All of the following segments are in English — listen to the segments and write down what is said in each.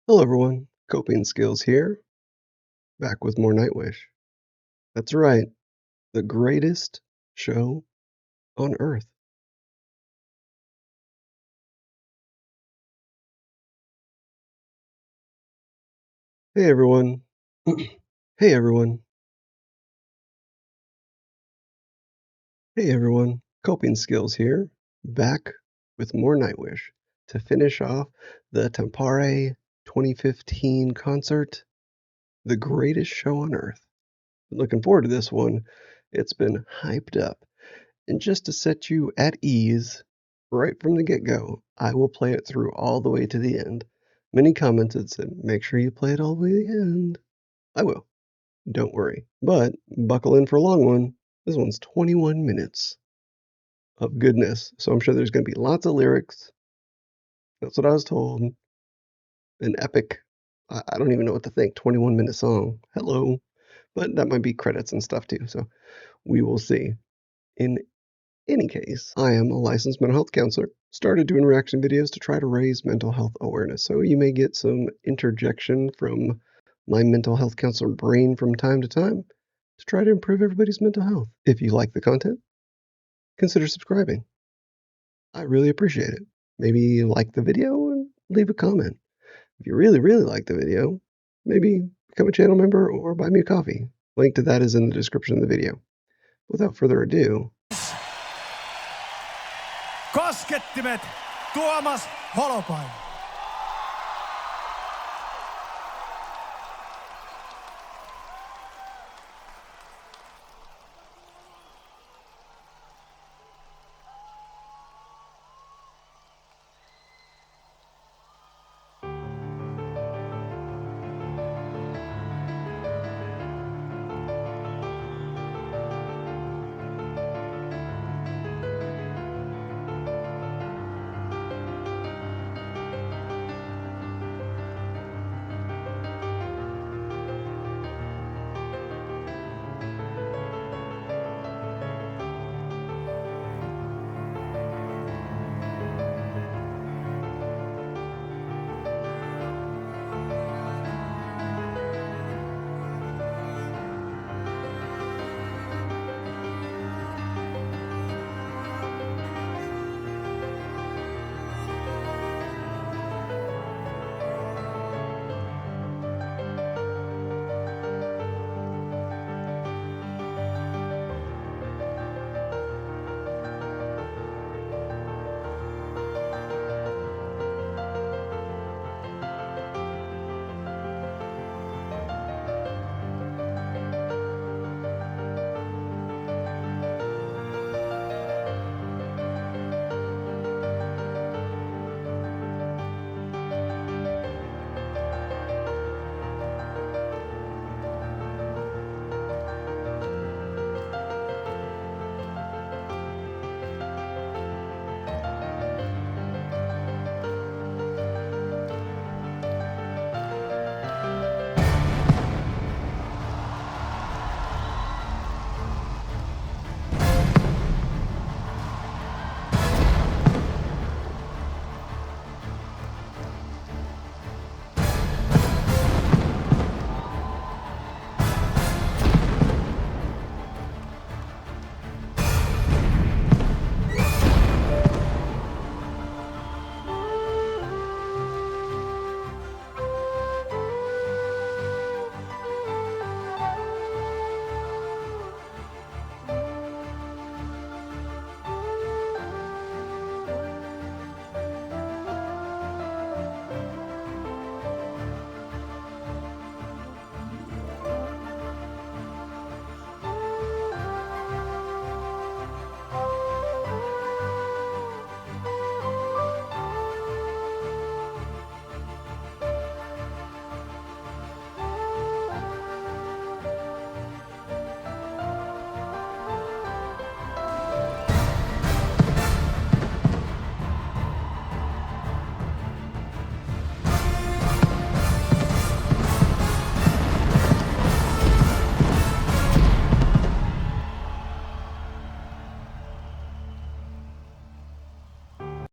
Hello everyone, Coping Skills here, back with more Nightwish. That's right, the greatest show on Earth. Hey everyone. Hey everyone. Hey everyone, Coping Skills here, back with more Nightwish to finish off the Tampere 2015 concert, the greatest show on Earth. Looking forward to this one. It's been hyped up. And just to set you at ease, right from the get-go, I will play it through all the way to the end. Many commented said, make sure you play it all the way to the end. I will. Don't worry. But buckle in for a long one. This one's 21 minutes of goodness. So I'm sure there's going to be lots of lyrics. That's what I was told. An epic, I don't even know what to think, 21-minute song. Hello. But that might be credits and stuff too. So we will see. In any case, I am a licensed mental health counselor. Started doing reaction videos to try to raise mental health awareness. So you may get some interjection from my mental health counselor brain from time to time to try to improve everybody's mental health. If you like the content, consider subscribing. I really appreciate it. Maybe like the video and leave a comment. If you really, really like the video, maybe become a channel member or buy me a coffee. Link to that is in the description of the video. Without further ado, Koskettimet, Tuomas Holopainen.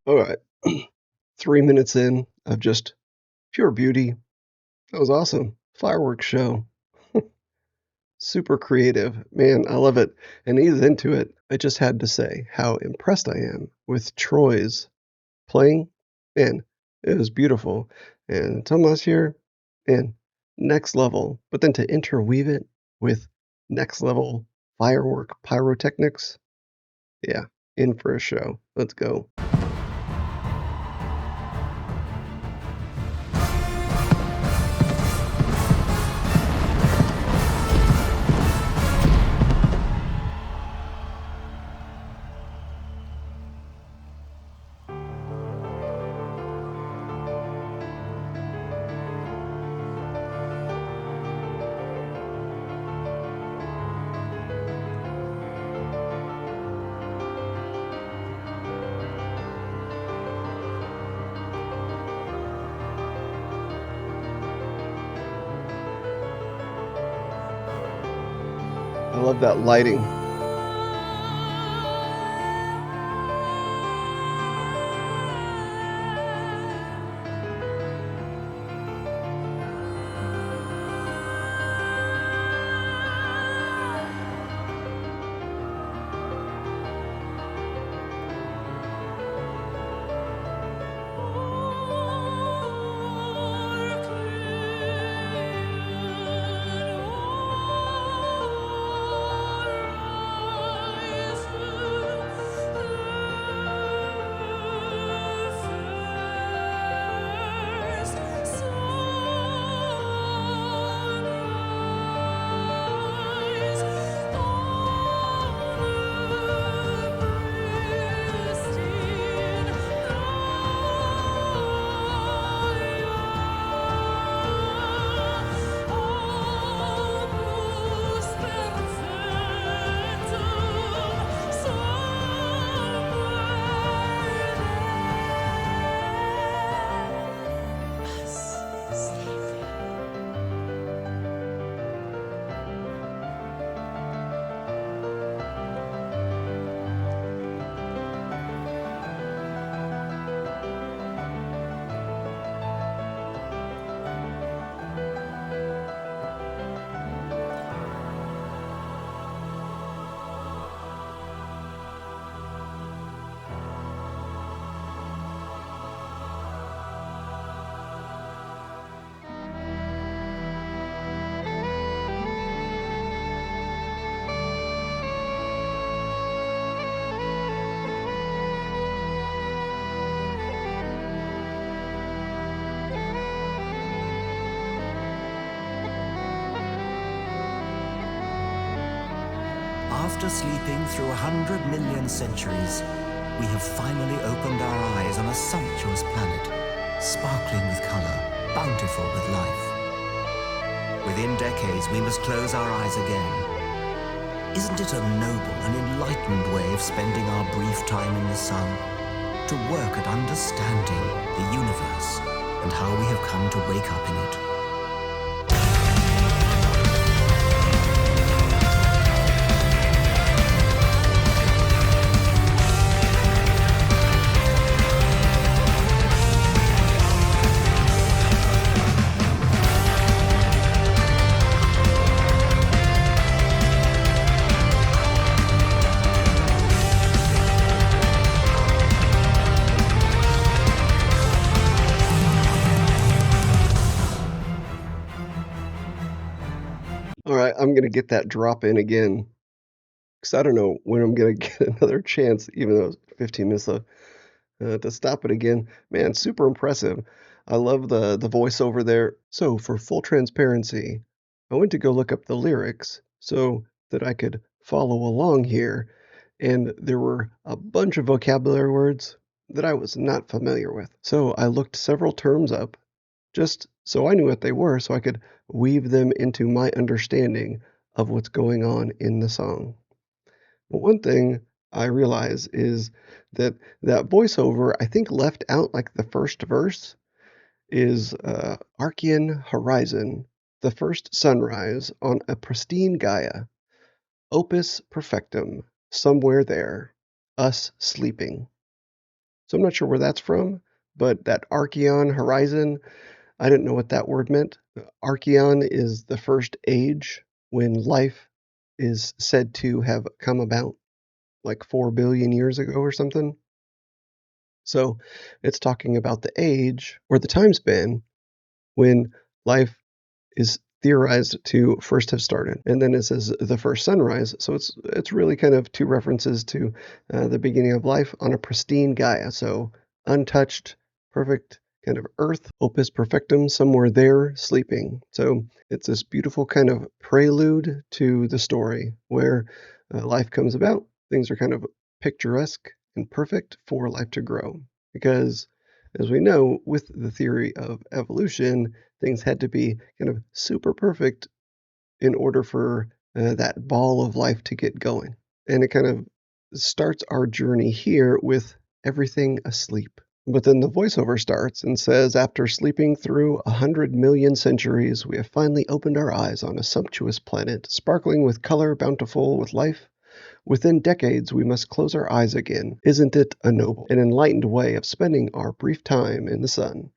all right, 3 minutes in of just pure beauty, That was awesome. Fireworks show. Super creative. Man, I love it. And he's into it. I just had to say how impressed I am with Troy's playing. Man, it was beautiful. And Tomas here, man, next level. But then to interweave it with next level firework pyrotechnics, yeah, in for a show. Let's go. I love that lighting. After sleeping through 100 million centuries, we have finally opened our eyes on a sumptuous planet, sparkling with color, bountiful with life. Within decades, we must close our eyes again. Isn't it a noble and enlightened way of spending our brief time in the sun? To work at understanding the universe and how we have come to wake up in it. All right, I'm going to get that drop in again because I don't know when I'm going to get another chance, even though it's 15 minutes left, to stop it again. Man, super impressive. I love the voiceover there. So, for full transparency, I went to go look up the lyrics so that I could follow along here, and there were a bunch of vocabulary words that I was not familiar with. So, I looked several terms up just so I knew what they were so I could weave them into my understanding of what's going on in the song. But one thing I realize is that that voiceover, I think, left out like the first verse is Archean horizon, the first sunrise on a pristine Gaia, opus perfectum, somewhere there, us sleeping. So I'm not sure where that's from, but that Archeon horizon, I didn't know what that word meant, Archeon is the first age when life is said to have come about, like 4 billion years ago or something. So it's talking about the age or the time span when life is theorized to first have started. And then it says the first sunrise. So it's really kind of two references to the beginning of life on a pristine Gaia. So untouched, perfect kind of earth, opus perfectum, somewhere there sleeping. So it's this beautiful kind of prelude to the story where life comes about. Things are kind of picturesque and perfect for life to grow. Because as we know, with the theory of evolution, things had to be kind of super perfect in order for that ball of life to get going. And it kind of starts our journey here with everything asleep. But then the voiceover starts and says, after sleeping through 100 million centuries, we have finally opened our eyes on a sumptuous planet, sparkling with color, bountiful with life. Within decades, we must close our eyes again. Isn't it a noble and enlightened way of spending our brief time in the sun?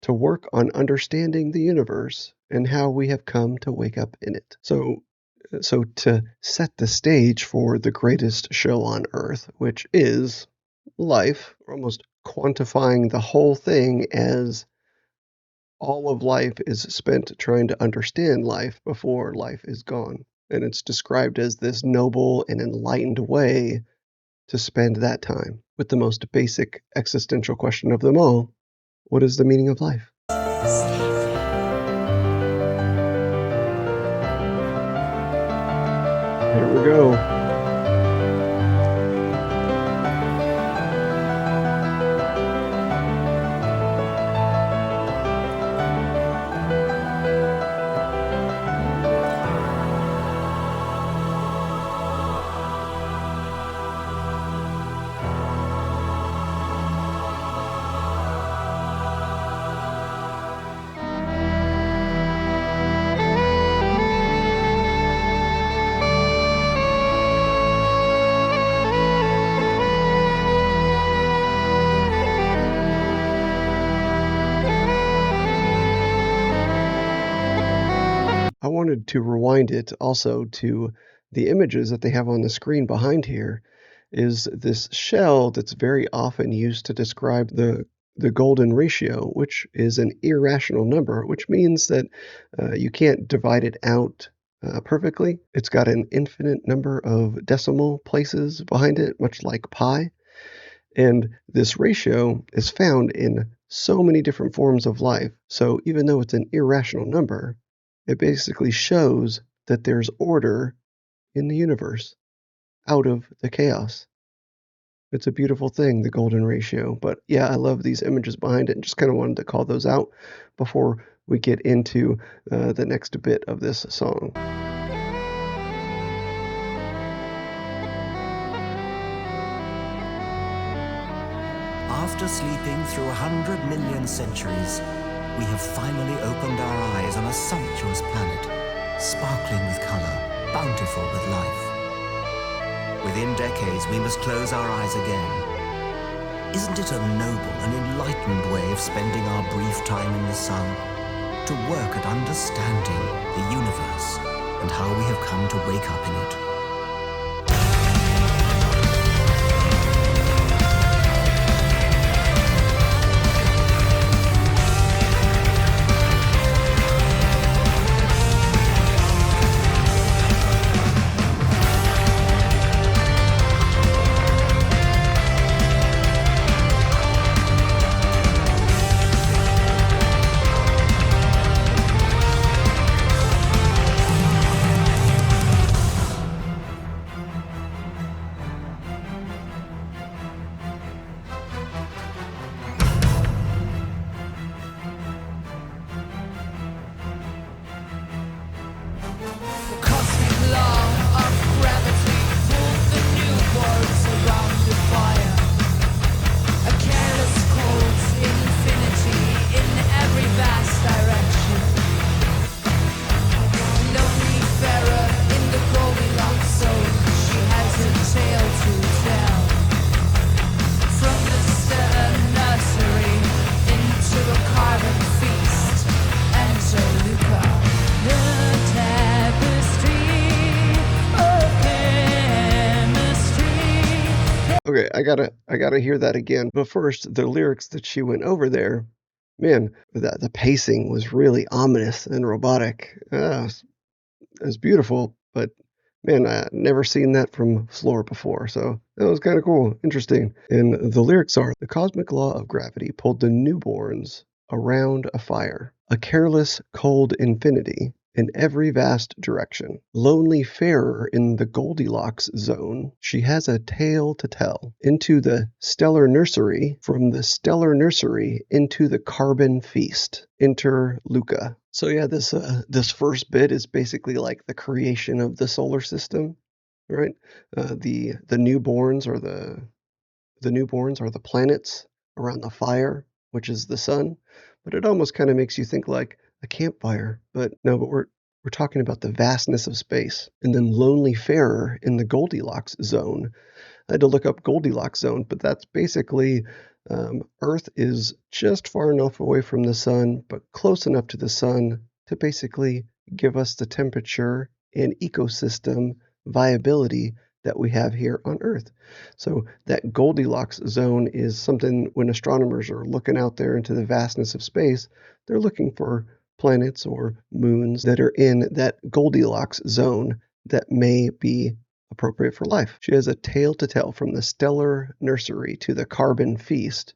To work on understanding the universe and how we have come to wake up in it. So to set the stage for the greatest show on earth, which is life, almost quantifying the whole thing as all of life is spent trying to understand life before life is gone. And it's described as this noble and enlightened way to spend that time with the most basic existential question of them all. What is the meaning of life? Here we go. I wanted to rewind it also to the images that they have on the screen behind here is this shell that's very often used to describe the golden ratio, which is an irrational number, which means that you can't divide it out perfectly. It's got an infinite number of decimal places behind it, much like pi. And this ratio is found in so many different forms of life. So even though it's an irrational number, it basically shows that there's order in the universe out of the chaos. It's a beautiful thing, the golden ratio. But yeah, I love these images behind it and just kind of wanted to call those out before we get into the next bit of this song. After sleeping through 100 million centuries, we have finally opened our eyes on a sumptuous planet, sparkling with color, bountiful with life. Within decades, we must close our eyes again. Isn't it a noble and enlightened way of spending our brief time in the sun? To work at understanding the universe and how we have come to wake up in it. I gotta hear that again. But first, the lyrics that she went over there, man, the pacing was really ominous and robotic. It was beautiful, but man, I never seen that from Floor before, so that was kind of cool, interesting. And the lyrics are: the cosmic law of gravity pulled the newborns around a fire, a careless, cold infinity in every vast direction. Lonely farer in the Goldilocks zone, she has a tale to tell. Into the stellar nursery, from the stellar nursery into the carbon feast. Enter Luca. So yeah, this first bit is basically like the creation of the solar system, right? The newborns are the planets around the fire, which is the sun. But it almost kind of makes you think like a campfire. But no, but we're talking about the vastness of space. And then lonely farer in the Goldilocks zone. I had to look up Goldilocks zone, but that's basically Earth is just far enough away from the sun, but close enough to the sun to basically give us the temperature and ecosystem viability that we have here on Earth. So that Goldilocks zone is something when astronomers are looking out there into the vastness of space, they're looking for planets or moons that are in that Goldilocks zone that may be appropriate for life. She has a tale to tell from the stellar nursery to the carbon feast.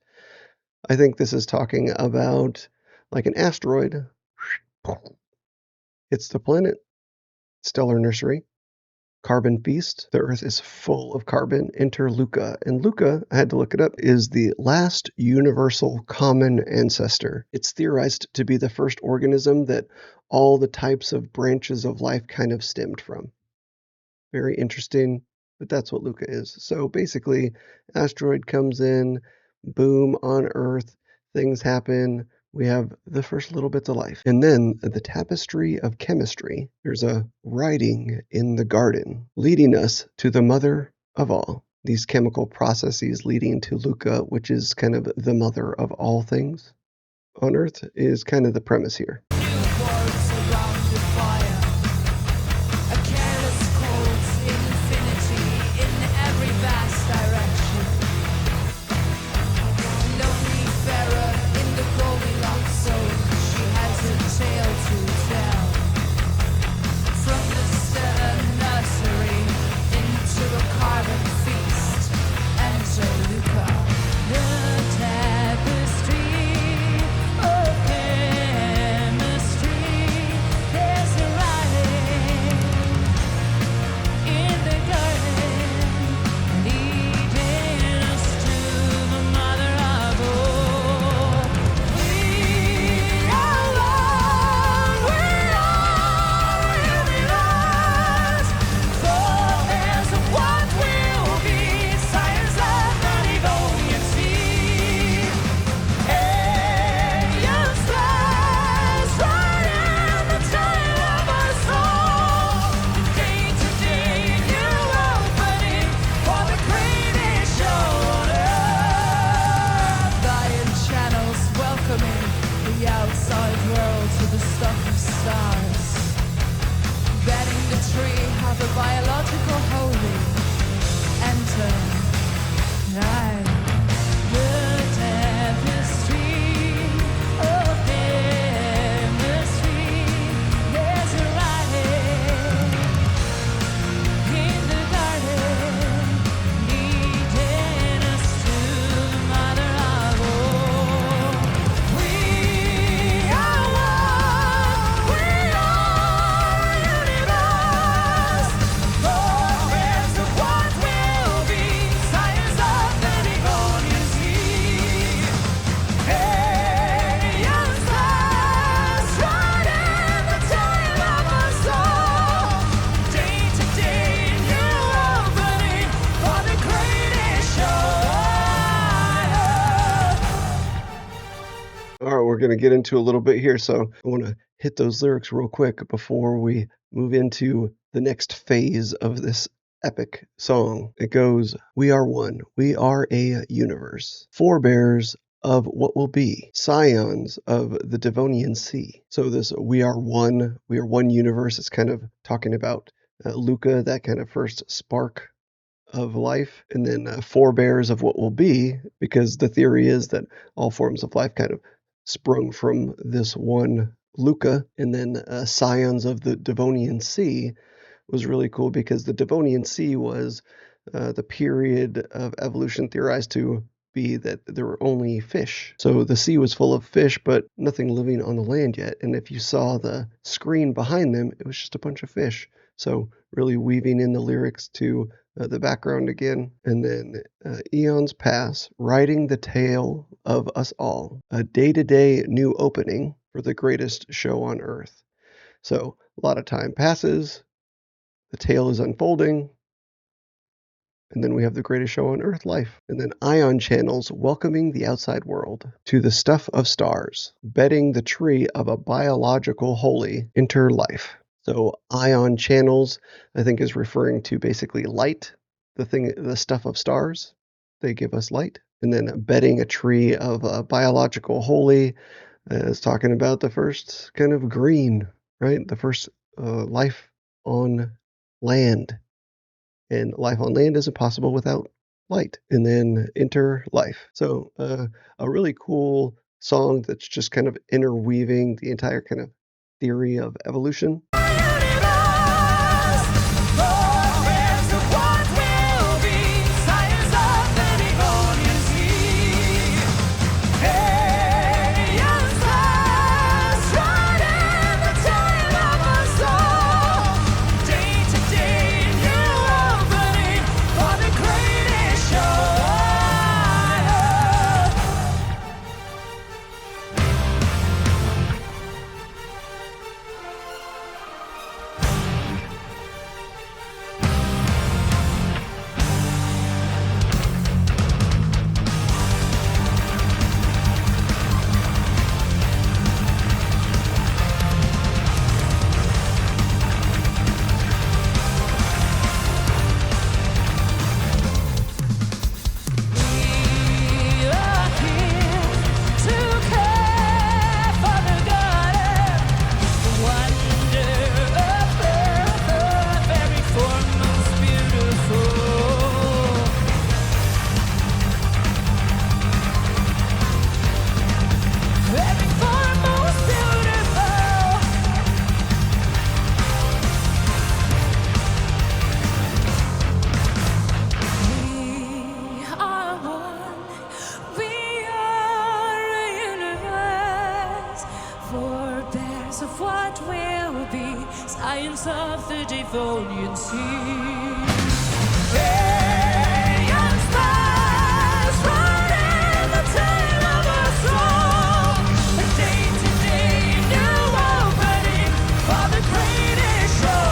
I think this is talking about like an asteroid hits the planet, stellar nursery, carbon feast. The Earth is full of carbon. Enter Luca. And Luca, I had to look it up, is the last universal common ancestor. It's theorized to be the first organism that all the types of branches of life kind of stemmed from. Very interesting, but that's what Luca is. So basically, asteroid comes in, boom, on Earth, things happen. We have the first little bits of life. And then the tapestry of chemistry. There's a writing in the garden, leading us to the mother of all. These chemical processes leading to Luca, which is kind of the mother of all things on Earth, is kind of the premise here. We're going to get into a little bit here, so I want to hit those lyrics real quick before we move into the next phase of this epic song. It goes, we are one, we are a universe, forebears of what will be, scions of the Devonian Sea. So this we are one universe is kind of talking about Luca, that kind of first spark of life, and then forebears of what will be, because the theory is that all forms of life kind of sprung from this one Luca, and then scions of the Devonian Sea was really cool because the Devonian Sea was the period of evolution theorized to be that there were only fish. So the sea was full of fish, but nothing living on the land yet. And if you saw the screen behind them, it was just a bunch of fish. So really weaving in the lyrics to the background again. And then eons pass, writing the tale of us all, a day-to-day new opening for the greatest show on earth. So a lot of time passes, the tale is unfolding, and then we have the greatest show on earth, life. And then ion channels welcoming the outside world to the stuff of stars, bedding the tree of a biological holy enter life. So ion channels, I think, is referring to basically light, the stuff of stars. They give us light. And then bedding a tree of a biological holy is talking about the first kind of green, right? The first life on land. And life on land isn't possible without light. And then enter life. So a really cool song that's just kind of interweaving the entire kind of theory of evolution. Of what will be, science of the Devonian Sea. Aliens pass, writing the tale of us all. A day-to-day new opening for the greatest show.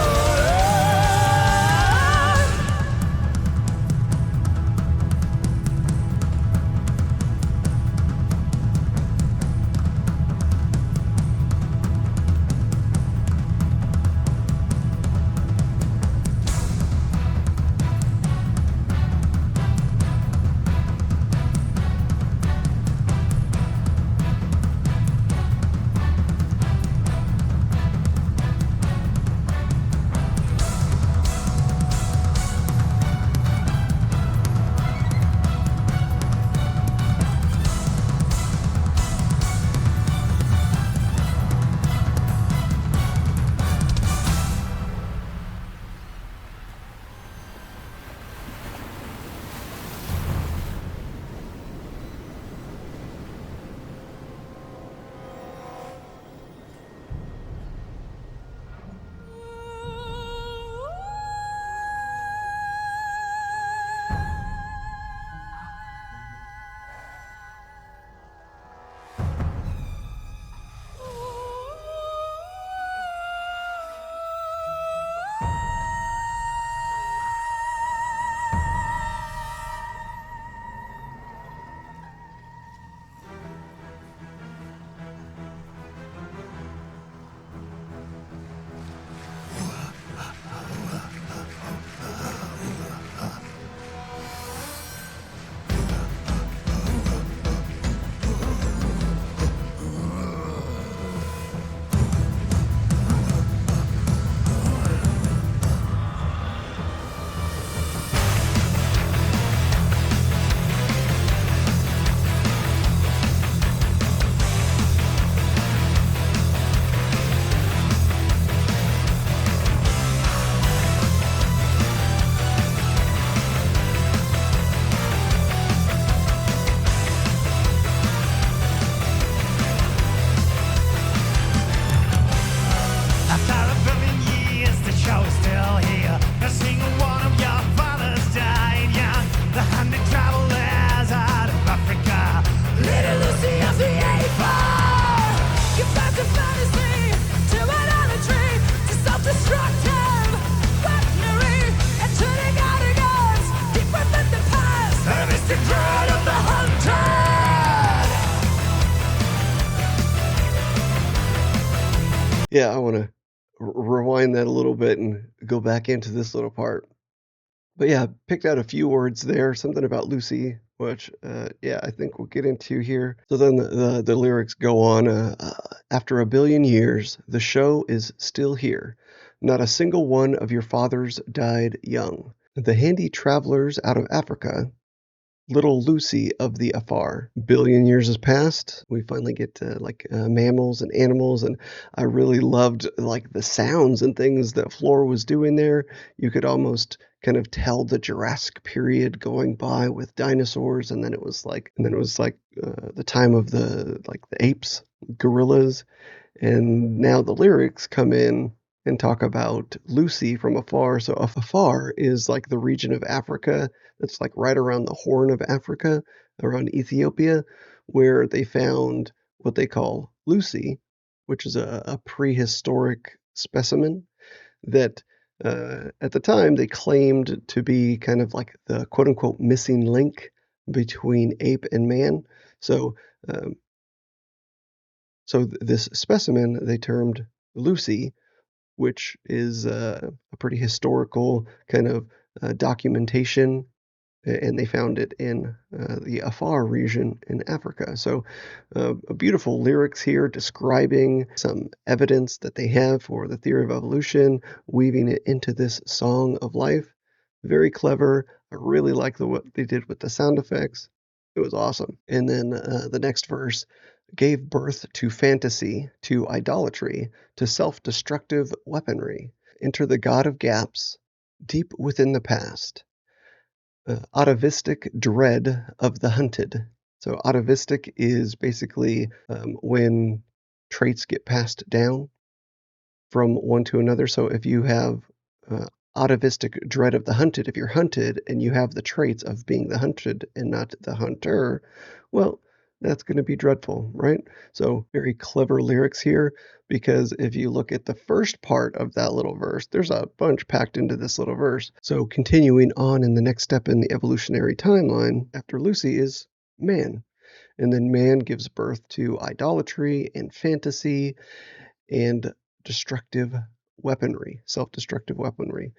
Yeah, I want to rewind that a little bit and go back into this little part. But yeah, picked out a few words there, something about Lucy, which, yeah, I think we'll get into here. So then the lyrics go on, after a billion years, the show is still here. Not a single one of your fathers died young. The handy travelers out of Africa, little Lucy of the afar. Billion years has passed. We finally get to mammals and animals, and I really loved like the sounds and things that Flora was doing there. You could almost kind of tell the Jurassic period going by with dinosaurs, and then it was like, the time of the apes, gorillas, and now the lyrics come in and talk about Lucy from afar. So afar is like the region of Africa that's like right around the Horn of Africa, around Ethiopia, where they found what they call Lucy, which is a prehistoric specimen that at the time they claimed to be kind of like the quote unquote missing link between ape and man. So um, this specimen they termed Lucy, which is a pretty historical kind of documentation, and they found it in the Afar region in Africa. So, beautiful lyrics here describing some evidence that they have for the theory of evolution, weaving it into this song of life. Very clever. I really like what they did with the sound effects. It was awesome. And then the next verse gave birth to fantasy, to idolatry, to self destructive weaponry. Enter the god of gaps, deep within the past. Atavistic dread of the hunted. So, atavistic is basically when traits get passed down from one to another. So, if you have atavistic dread of the hunted, if you're hunted and you have the traits of being the hunted and not the hunter, well, that's going to be dreadful, right? So, very clever lyrics here, because if you look at the first part of that little verse, there's a bunch packed into this little verse. So, continuing on in the next step in the evolutionary timeline, after Lucy is man. And then man gives birth to idolatry and fantasy and destructive weaponry, self destructive weaponry.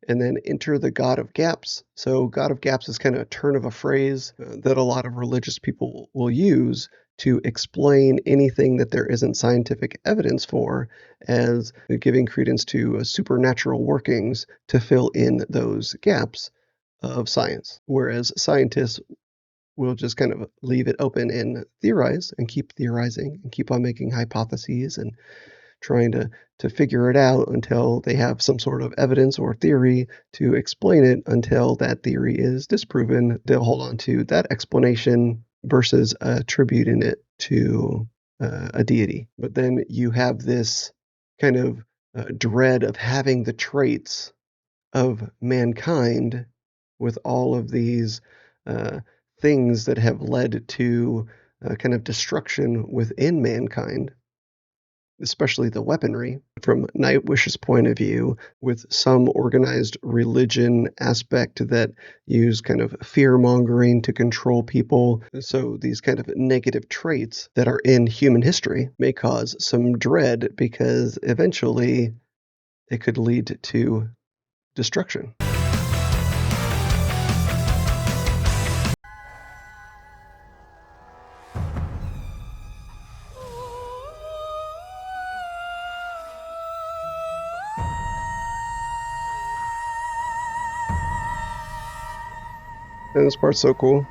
And then enter the god of gaps. So, god of gaps is kind of a turn of a phrase that a lot of religious people will use to explain anything that there isn't scientific evidence for, as giving credence to supernatural workings to fill in those gaps of science. Whereas scientists will just kind of leave it open and theorize and keep theorizing and keep on making hypotheses and trying to figure it out until they have some sort of evidence or theory to explain it. Until that theory is disproven, they'll hold on to that explanation versus attributing it to a deity. But then you have this kind of dread of having the traits of mankind with all of these things that have led to kind of destruction within mankind, especially the weaponry. From Nightwish's point of view, with some organized religion aspect that use kind of fear-mongering to control people. So these kind of negative traits that are in human history may cause some dread, because eventually it could lead to destruction. And this part's so cool.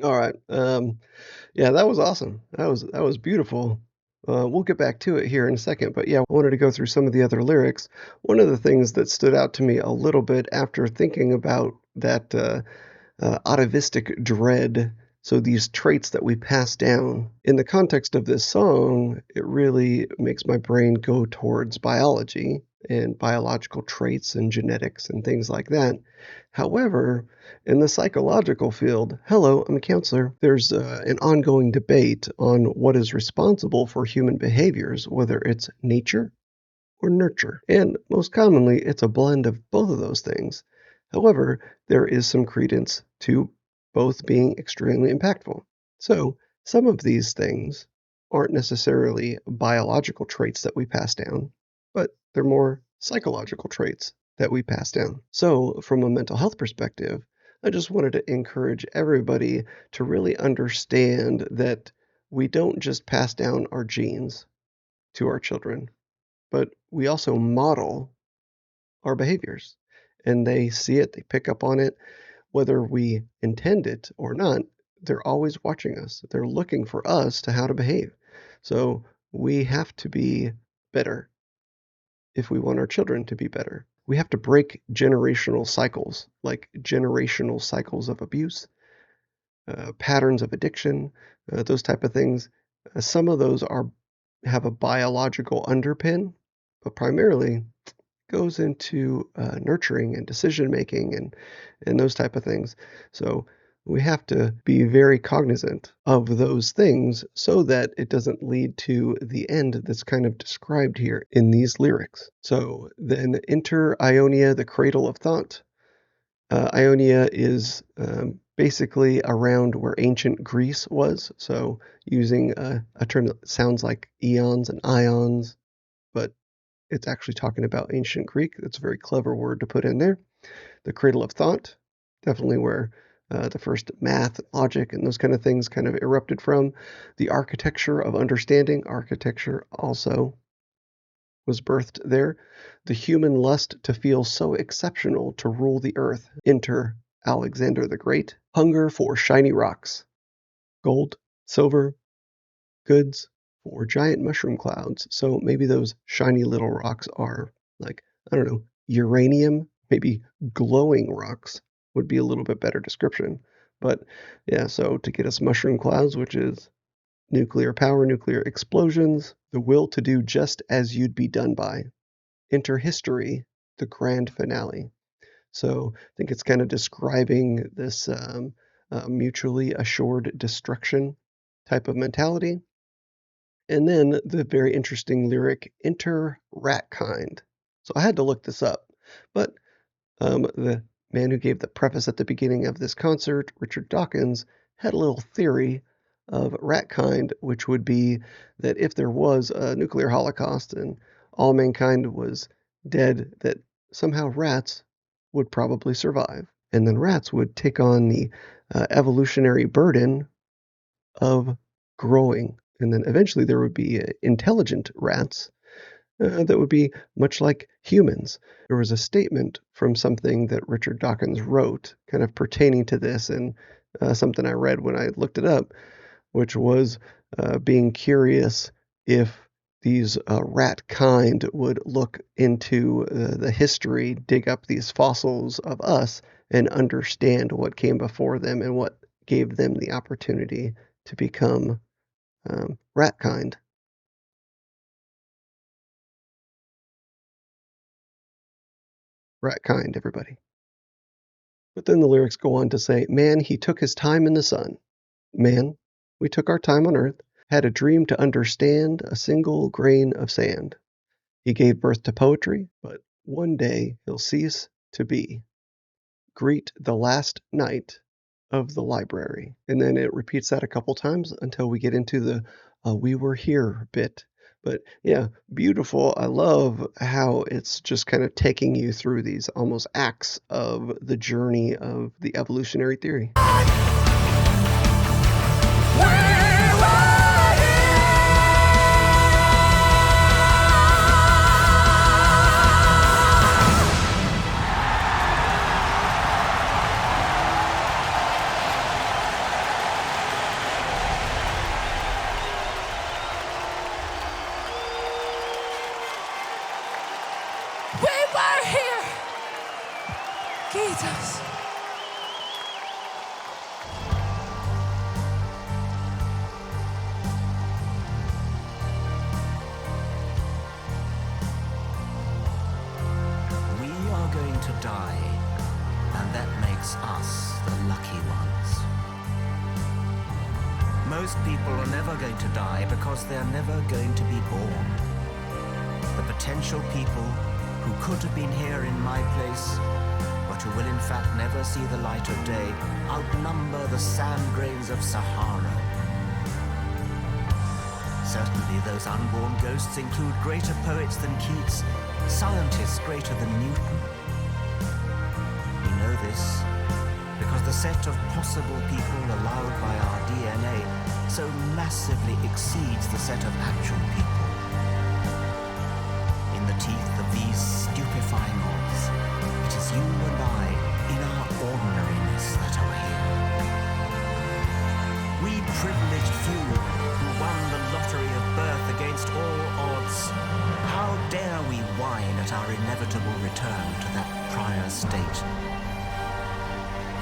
All right. Yeah, that was awesome. That was beautiful. We'll get back to it here in a second, but yeah, I wanted to go through some of the other lyrics. One of the things that stood out to me a little bit after thinking about that atavistic dread, so these traits that we pass down. In the context of this song, it really makes my brain go towards biology and biological traits and genetics and things like that. However, in the psychological field, hello, I'm a counselor, there's an ongoing debate on what is responsible for human behaviors, whether it's nature or nurture. And most commonly, it's a blend of both of those things. However, there is some credence to both being extremely impactful. So, some of these things aren't necessarily biological traits that we pass down, but they're more psychological traits that we pass down. So, from a mental health perspective, I just wanted to encourage everybody to really understand that we don't just pass down our genes to our children, but we also model our behaviors. And they see it, they pick up on it, whether we intend it or not. They're always watching us. They're looking for us to how to behave. So we have to be better if we want our children to be better. We have to break generational cycles, like generational cycles of abuse, patterns of addiction, those type of things. Some of those have a biological underpin, but primarily goes into nurturing and decision making and those type of things. So we have to be very cognizant of those things so that it doesn't lead to the end that's kind of described here in these lyrics. So then enter Ionia, the cradle of thought. Ionia is basically around where ancient Greece was. So using a term that sounds like eons and ions, but it's actually talking about ancient Greek. That's a very clever word to put in there. The cradle of thought, definitely where the first math, logic, and those kind of things kind of erupted from. The architecture of understanding, architecture also was birthed there. The human lust to feel so exceptional to rule the earth. Enter Alexander the Great. Hunger for shiny rocks, gold, silver, goods for giant mushroom clouds. So maybe those shiny little rocks are like, I don't know, uranium, maybe glowing rocks would be a little bit better description. But yeah, so to get us mushroom clouds, which is nuclear power, nuclear explosions, the will to do just as you'd be done by. Enter history, the grand finale. So I think it's kind of describing this mutually assured destruction type of mentality. And then the very interesting lyric, enter rat kind. So I had to look this up, but the man who gave the preface at the beginning of this concert, Richard Dawkins, had a little theory of rat kind, which would be that if there was a nuclear holocaust and all mankind was dead, that somehow rats would probably survive. And then rats would take on the evolutionary burden of growing. And then eventually there would be intelligent rats that would be much like humans. There was a statement from something that Richard Dawkins wrote kind of pertaining to this, and something I read when I looked it up, which was being curious if these rat kind would look into the history, dig up these fossils of us, and understand what came before them and what gave them the opportunity to become rat kind. Rat kind, everybody. But then the lyrics go on to say, man, he took his time in the sun. Man, we took our time on earth, had a dream to understand a single grain of sand. He gave birth to poetry, but one day he'll cease to be. Greet the last night of the library. And then it repeats that a couple times until we get into the we were here bit. But yeah, beautiful. I love how it's just kind of taking you through these almost acts of the journey of the evolutionary theory. are here. Kiitos. We are going to die, and that makes us the lucky ones. Most people are never going to die because they're never going to be born. The potential people who could have been here in my place, but who will in fact never see the light of day, outnumber the sand grains of Sahara. Certainly those unborn ghosts include greater poets than Keats, scientists greater than Newton. We know this because the set of possible people allowed by our DNA so massively exceeds the set of actual people. In the teeth of these stupefying odds, it is you and I, in our ordinariness, that are here. We privileged few who won the lottery of birth against all odds. How dare we whine at our inevitable return to that prior state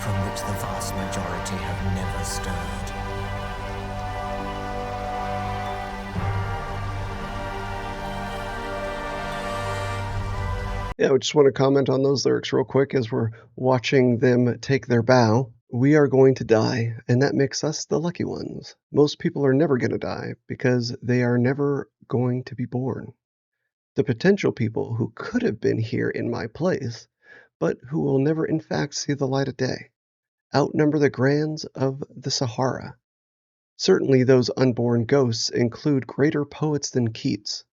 from which the vast majority have never stirred? Yeah, I just want to comment on those lyrics real quick as we're watching them take their bow. We are going to die, and that makes us the lucky ones. Most people are never going to die because they are never going to be born. The potential people who could have been here in my place, but who will never in fact see the light of day, outnumber the grands of the Sahara. Certainly those unborn ghosts include greater poets than Keats,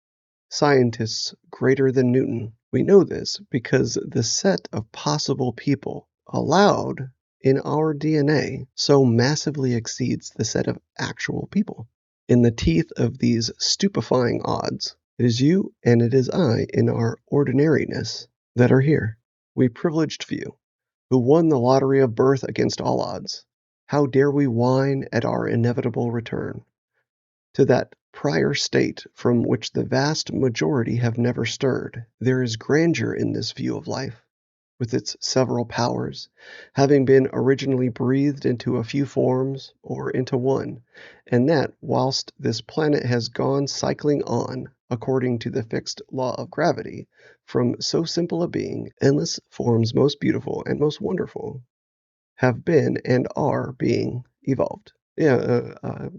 scientists greater than Newton. We know this because the set of possible people allowed in our DNA so massively exceeds the set of actual people. In the teeth of these stupefying odds, it is you and it is I in our ordinariness that are here. We privileged few, who won the lottery of birth against all odds. How dare we whine at our inevitable return to that prior state from which the vast majority have never stirred? There is grandeur in this view of life, with its several powers, having been originally breathed into a few forms or into one, and that whilst this planet has gone cycling on according to the fixed law of gravity, from so simple a being, endless forms most beautiful and most wonderful have been and are being evolved. Yeah,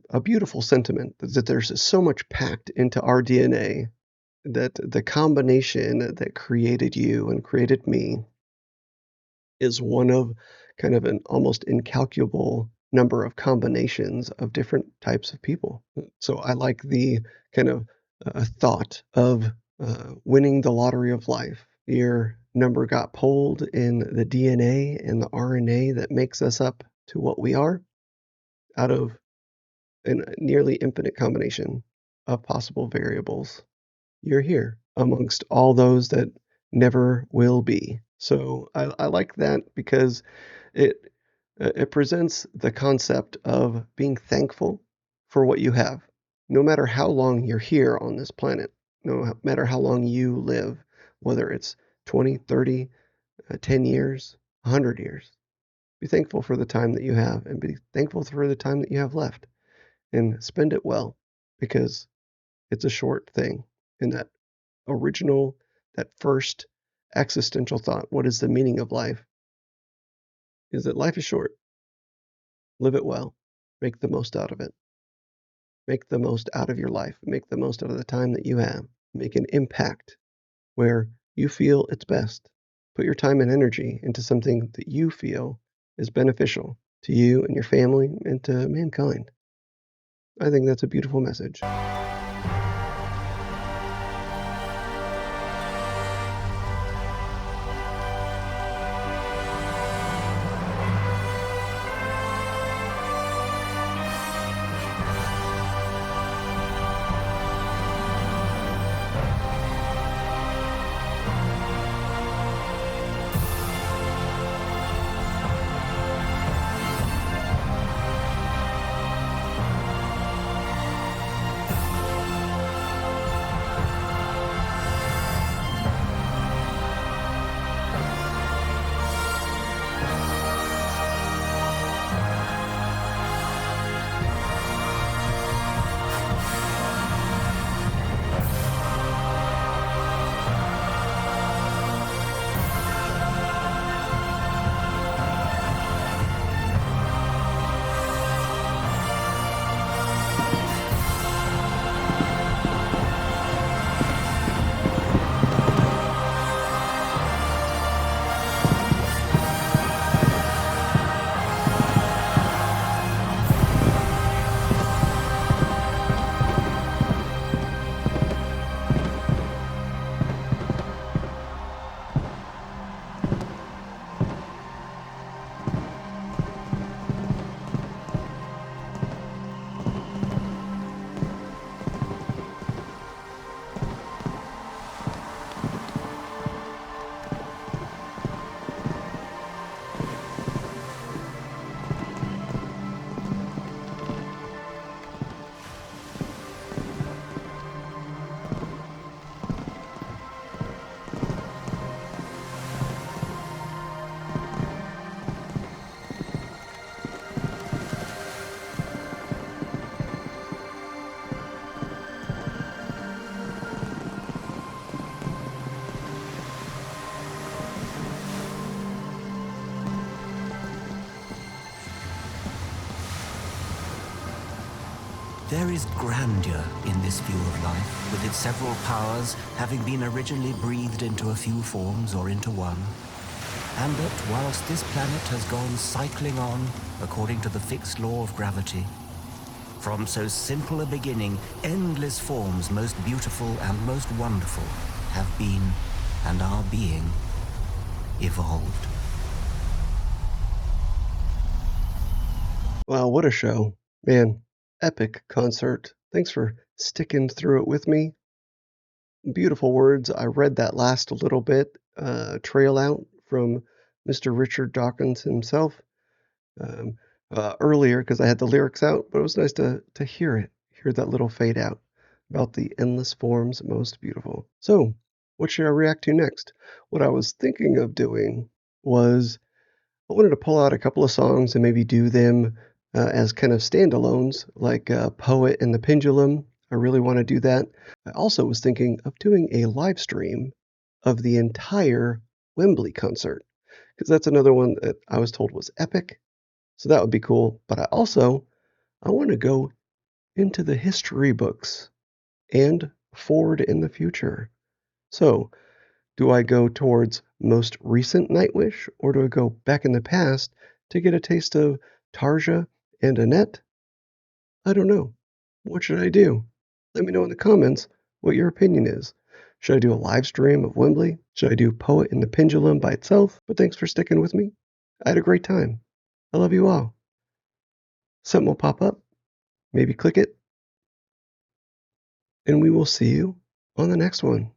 a beautiful sentiment that there's so much packed into our DNA that the combination that created you and created me is one of kind of an almost incalculable number of combinations of different types of people. So I like the kind of thought of winning the lottery of life. Your number got pulled in the DNA and the RNA that makes us up to what we are out of a nearly infinite combination of possible variables. You're here amongst all those that never will be. So I like that because it presents the concept of being thankful for what you have. No matter how long you're here on this planet, no matter how long you live, whether it's 20, 30, 10 years, 100 years, be thankful for the time that you have and be thankful for the time that you have left and spend it well because it's a short thing. And that original, that first existential thought, what is the meaning of life, is that life is short. Live it well. Make the most out of it. Make the most out of your life. Make the most out of the time that you have. Make an impact where you feel it's best. Put your time and energy into something that you feel is beneficial to you and your family and to mankind. I think that's a beautiful message. There is grandeur in this view of life, with its several powers having been originally breathed into a few forms or into one, and that whilst this planet has gone cycling on according to the fixed law of gravity, from so simple a beginning, endless forms most beautiful and most wonderful have been and are being evolved. Wow, what a show. Man, epic concert. Thanks for sticking through it with me. Beautiful words. I read that last little bit, trail out from Mr. Richard Dawkins himself um, earlier because I had the lyrics out, but it was nice to hear that little fade out about the endless forms most beautiful. So, what should I react to next? What I was thinking of doing was I wanted to pull out a couple of songs and maybe do them as kind of standalones, like Poet and the Pendulum. I really want to do that. I also was thinking of doing a live stream of the entire Wembley concert, because that's another one that I was told was epic. So that would be cool. But I want to go into the history books and forward in the future. So, do I go towards most recent Nightwish, or do I go back in the past to get a taste of Tarja and Annette? I don't know. What should I do? Let me know in the comments what your opinion is. Should I do a live stream of Wembley? Should I do Poet and the Pendulum by itself? But thanks for sticking with me. I had a great time. I love you all. Something will pop up. Maybe click it. And we will see you on the next one.